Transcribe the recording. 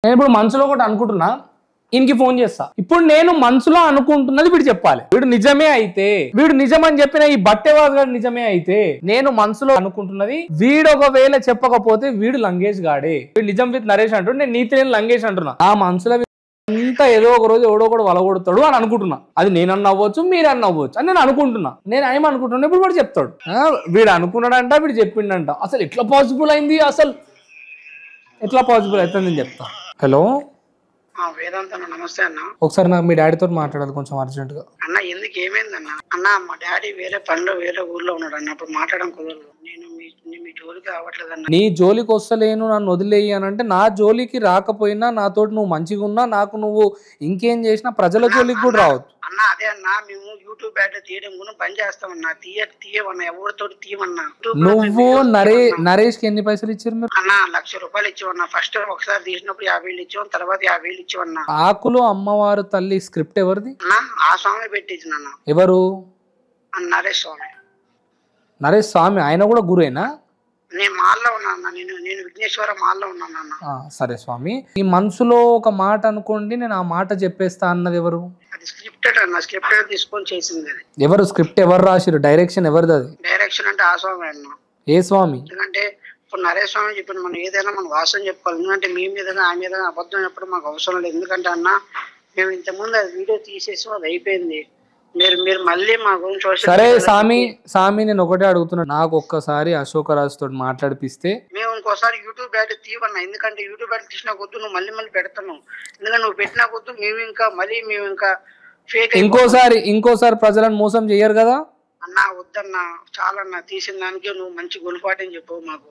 నేను ఇప్పుడు మనసులో ఒకటి అనుకుంటున్నా, ఈయనకి ఫోన్ చేస్తా. ఇప్పుడు నేను మనసులో అనుకుంటున్నది వీడు చెప్పాలి. వీడు నిజమే అయితే, వీడు నిజమని చెప్పిన ఈ బట్టేవాజ్ గారు నిజమే అయితే, నేను మనసులో అనుకుంటున్నది వీడు ఒకవేళ చెప్పకపోతే వీడు లంగేష్ గాడే. వీడు నిజం విత్ నరేష్ అంటూ నేను నీతి నేను లంగేష్ అంటున్నా. ఆ మనసులో అంతా ఏదో ఒక రోజు ఎవడో కూడా వలగొడతాడు అని అనుకుంటున్నా. అది నేనన్నా అవ్వచ్చు, మీరన్నా అవ్వచ్చు అని నేను అనుకుంటున్నా. నేను ఏమనుకుంటున్నా ఇప్పుడు వాడు చెప్తాడు. వీడు అనుకున్నాడంట, వీడు చెప్పిండంట. అసలు ఎట్లా పాసిబుల్ అయింది, అసలు ఎట్లా పాసిబుల్ అవుతుంది నేను చెప్తా. హలో వేదాంత అన్న, నమస్తే అన్న. ఒకసారి నాకు మీ డాడీతో మాట్లాడాలి కొంచెం అర్జెంట్ గా. అన్న ఎందుకు ఏమైందన్న? అన్న మా డాడీ వేరే పనిలో వేరే ఊర్లో ఉన్నాడు అన్న, అప్పుడు మాట్లాడడం కుదరదు. నేను మీ జోలికి రావట్లేదు అన్న. నీ జోలికి వస్తలేను, నన్ను వదిలేయి అని అంటే, నా జోలికి రాకపోయినా నాతోటి నువ్వు మంచిగా ఉన్నా, నాకు నువ్వు ఇంకేం చేసినా ప్రజల జోలికి కూడా రావద్దు అన్న. అదే అన్న, మేము యూట్యూబ్ బ్యాటర్ తీయడం కూడా బంద్ చేస్తామన్నా. తీయమన్నా, ఎవరితోటి తీయమన్నా. నువ్వు నరేష్ కి ఎన్ని పైసలు ఇచ్చారు మీరు? అన్న 1,00,000 రూపాయలు ఇచ్చామన్నా. ఫస్ట్ ఒకసారి తీసినప్పుడు 50,000 ఇచ్చాం, తర్వాత 50,000 ఇచ్చామన్నా. ఆకులు అమ్మవారు తల్లి స్క్రిప్ట్ ఎవరిది? అన్న ఆ స్వామి పెట్టించిన. ఎవరు? నరేష్ స్వామి. నరేష్ స్వామి ఆయన కూడా గురేనా? నేను మాల్లో ఉన్నా, నేను విఘ్నేశ్వర మాల్లో ఉన్నాను అన్న. సరే స్వామి, ఈ మనసులో ఒక మాట అనుకోండి, నేను ఆ మాట చెప్పేస్తా అన్నది ఎవరు? అది స్క్రిప్టెడ్ అన్న, స్క్రిప్టెడ్ తీసుకొని చేసింది అది. ఎవరు స్క్రిప్ట్ ఎవరు రాసిరు? డైరెక్షన్ ఎవరిది అది? డైరెక్షన్ అంటే ఆ స్వామి అన్న. ఏ స్వామి? ఎందుకంటే ఇప్పుడు నరేష్ స్వామి చెప్పిన మనం ఏదైనా మనం వాస్తవం చెప్పుకోవాలి. ఎందుకంటే మీ మీద ఆ మీద అబద్ధం చెప్పడం మాకు అవసరం లేదు. ఎందుకంటే అన్న మేము ఇంతకుముందు అది వీడియో తీసేసి అది అయిపోయింది. మీరు మళ్ళీ మా గురించి సరే సామి నేను ఒకటే అడుగుతున్నా, నాకు ఒక్కసారి అశోక రాజు తోటి మాట్లాడిపిస్తే మేము ఇంకోసారి యూట్యూబ్ బ్యాట్ తీవన్నా. ఎందుకంటే యూట్యూబ్ బ్యాట్ తీసినా కొద్దు నువ్వు మళ్ళీ పెడతాను. ఎందుకంటే నువ్వు పెట్టినా కొద్దు మేము ఇంకా ఫేక్. ఇంకోసారి ప్రజలను మోసం చెయ్యరు కదా అన్నా. వద్దన్నా, చాలన్నా. తీసిన దానికి నువ్వు మంచి గుణపాఠం చెప్పు మాకు.